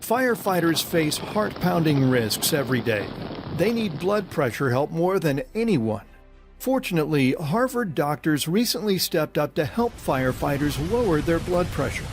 Firefighters face heart-pounding risks every day. They need blood pressure help more than anyone. Fortunately, Harvard doctors recently stepped up to help firefighters lower their blood pressure.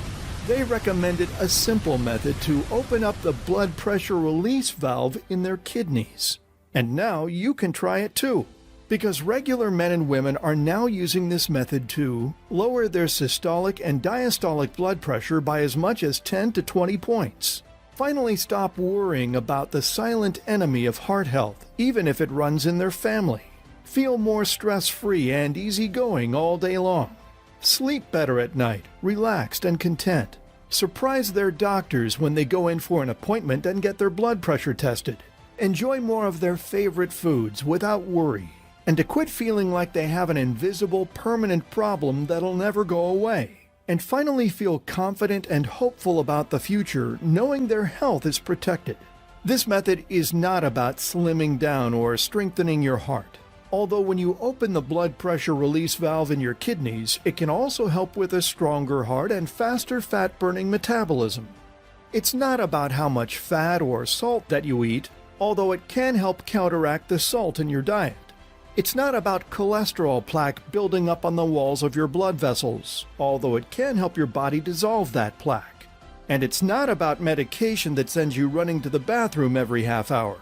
They recommended a simple method to open up the blood pressure release valve in their kidneys. And now you can try it too, because regular men and women are now using this method to lower their systolic and diastolic blood pressure by as much as 10 to 20 points. Finally, stop worrying about the silent enemy of heart health, even if it runs in their family. Feel more stress-free and easygoing all day long. Sleep better at night, relaxed and content. Surprise their doctors when they go in for an appointment and get their blood pressure tested. Enjoy more of their favorite foods without worry. And to quit feeling like they have an invisible, permanent problem that'll never go away. And finally feel confident and hopeful about the future, knowing their health is protected. This method is not about slimming down or strengthening your heart. Although when you open the blood pressure release valve in your kidneys, it can also help with a stronger heart and faster fat-burning metabolism. It's not about how much fat or salt that you eat, although it can help counteract the salt in your diet. It's not about cholesterol plaque building up on the walls of your blood vessels, although it can help your body dissolve that plaque. And it's not about medication that sends you running to the bathroom every half hour.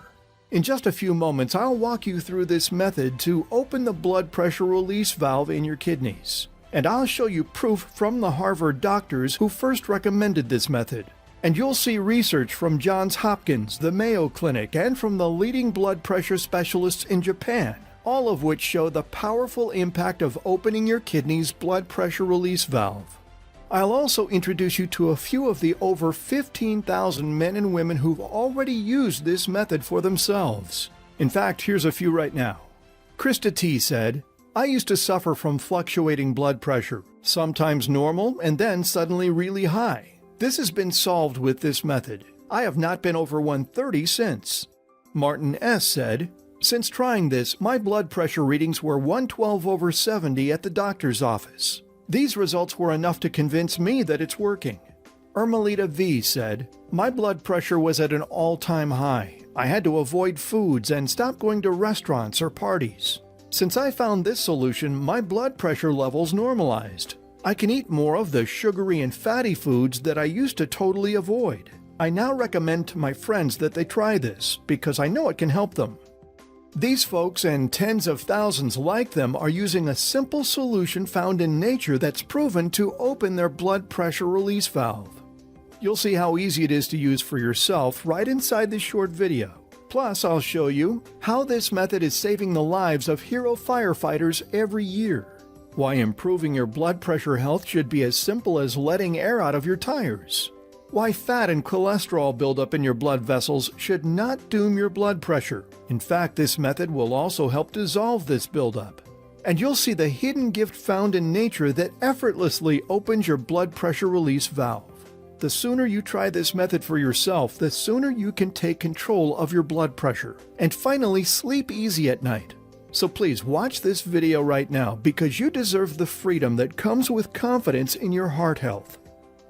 In just a few moments, I'll walk you through this method to open the blood pressure release valve in your kidneys. And I'll show you proof from the Harvard doctors who first recommended this method. And you'll see research from Johns Hopkins, the Mayo Clinic, and from the leading blood pressure specialists in Japan, all of which show the powerful impact of opening your kidney's blood pressure release valve. I'll also introduce you to a few of the over 15,000 men and women who've already used this method for themselves. In fact, here's a few right now. Krista T. said, "I used to suffer from fluctuating blood pressure, sometimes normal and then suddenly really high. This has been solved with this method. I have not been over 130 since." Martin S. said, "Since trying this, my blood pressure readings were 112/70 at the doctor's office. These results were enough to convince me that it's working." Ermelita V. said, "My blood pressure was at an all-time high. I had to avoid foods and stop going to restaurants or parties. Since I found this solution, my blood pressure levels normalized. I can eat more of the sugary and fatty foods that I used to totally avoid. I now recommend to my friends that they try this because I know it can help them." These folks and tens of thousands like them are using a simple solution found in nature that's proven to open their blood pressure release valve. You'll see how easy it is to use for yourself right inside this short video. Plus, I'll show you how this method is saving the lives of hero firefighters every year, why improving your blood pressure health should be as simple as letting air out of your tires, why fat and cholesterol buildup in your blood vessels should not doom your blood pressure. In fact, this method will also help dissolve this buildup. And you'll see the hidden gift found in nature that effortlessly opens your blood pressure release valve. The sooner you try this method for yourself, the sooner you can take control of your blood pressure. And finally, sleep easy at night. So please watch this video right now because you deserve the freedom that comes with confidence in your heart health.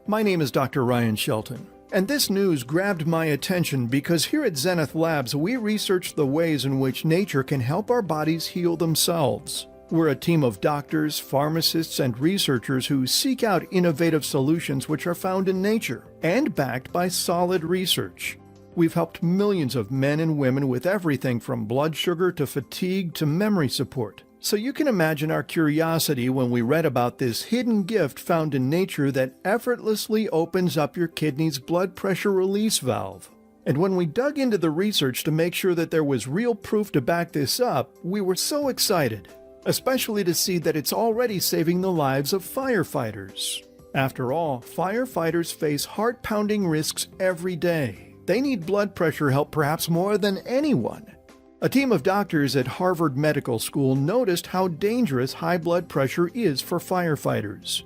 My name is Dr. Ryan Shelton, and this news grabbed my attention because here at Zenith Labs we research the ways in which nature can help our bodies heal themselves. We're a team of doctors, pharmacists, and researchers who seek out innovative solutions which are found in nature and backed by solid research. We've helped millions of men and women with everything from blood sugar to fatigue to memory support. So you can imagine our curiosity when we read about this hidden gift found in nature that effortlessly opens up your kidney's blood pressure release valve. And when we dug into the research to make sure that there was real proof to back this up, we were so excited, especially to see that it's already saving the lives of firefighters. After all, firefighters face heart-pounding risks every day. They need blood pressure help perhaps more than anyone. A team of doctors at Harvard Medical School noticed how dangerous high blood pressure is for firefighters.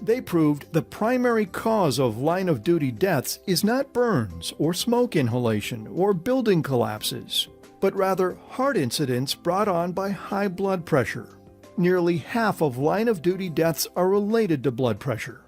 They proved the primary cause of line-of-duty deaths is not burns or smoke inhalation or building collapses, but rather heart incidents brought on by high blood pressure. Nearly half of line-of-duty deaths are related to blood pressure.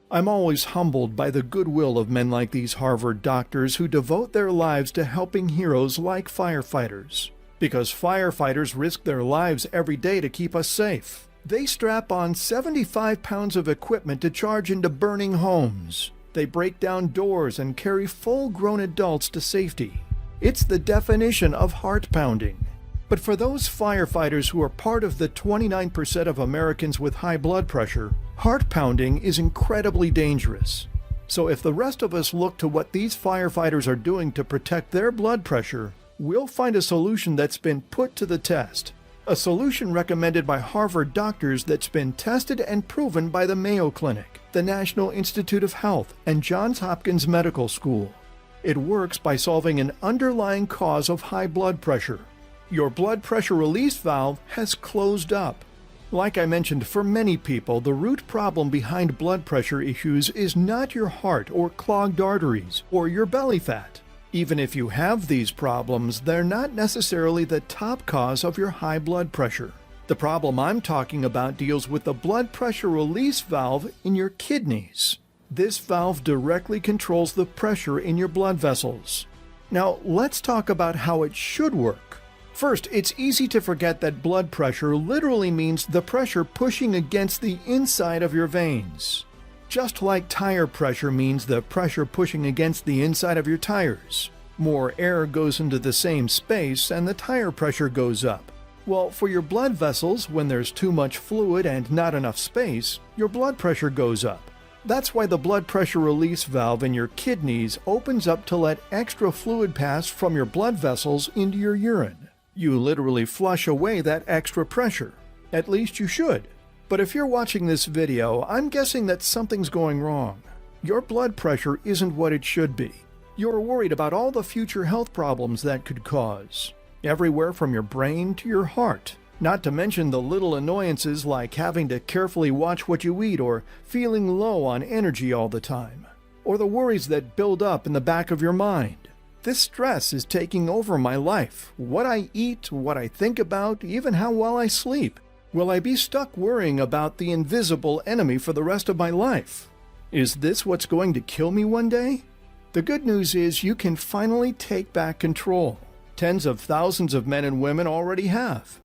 I'm always humbled by the goodwill of men like these Harvard doctors who devote their lives to helping heroes like firefighters. Because firefighters risk their lives every day to keep us safe. They strap on 75 pounds of equipment to charge into burning homes. They break down doors and carry full-grown adults to safety. It's the definition of heart pounding. But for those firefighters who are part of the 29% of Americans with high blood pressure, heart pounding is incredibly dangerous. So if the rest of us look to what these firefighters are doing to protect their blood pressure, we'll find a solution that's been put to the test. A solution recommended by Harvard doctors that's been tested and proven by the Mayo Clinic, the National Institute of Health, and Johns Hopkins Medical School. It works by solving an underlying cause of high blood pressure. Your blood pressure release valve has closed up. Like I mentioned, for many people, the root problem behind blood pressure issues is not your heart or clogged arteries or your belly fat. Even if you have these problems, they're not necessarily the top cause of your high blood pressure. The problem I'm talking about deals with the blood pressure release valve in your kidneys. This valve directly controls the pressure in your blood vessels. Now, let's talk about how it should work. First, it's easy to forget that blood pressure literally means the pressure pushing against the inside of your veins. Just like tire pressure means the pressure pushing against the inside of your tires. More air goes into the same space and the tire pressure goes up. Well, for your blood vessels, when there's too much fluid and not enough space, your blood pressure goes up. That's why the blood pressure release valve in your kidneys opens up to let extra fluid pass from your blood vessels into your urine. You literally flush away that extra pressure. At least you should. But if you're watching this video, I'm guessing that something's going wrong. Your blood pressure isn't what it should be. You're worried about all the future health problems that could cause. Everywhere from your brain to your heart. Not to mention the little annoyances like having to carefully watch what you eat or feeling low on energy all the time. Or the worries that build up in the back of your mind. This stress is taking over my life. What I eat, what I think about, even how well I sleep. Will I be stuck worrying about the invisible enemy for the rest of my life? Is this what's going to kill me one day? The good news is you can finally take back control. Tens of thousands of men and women already have.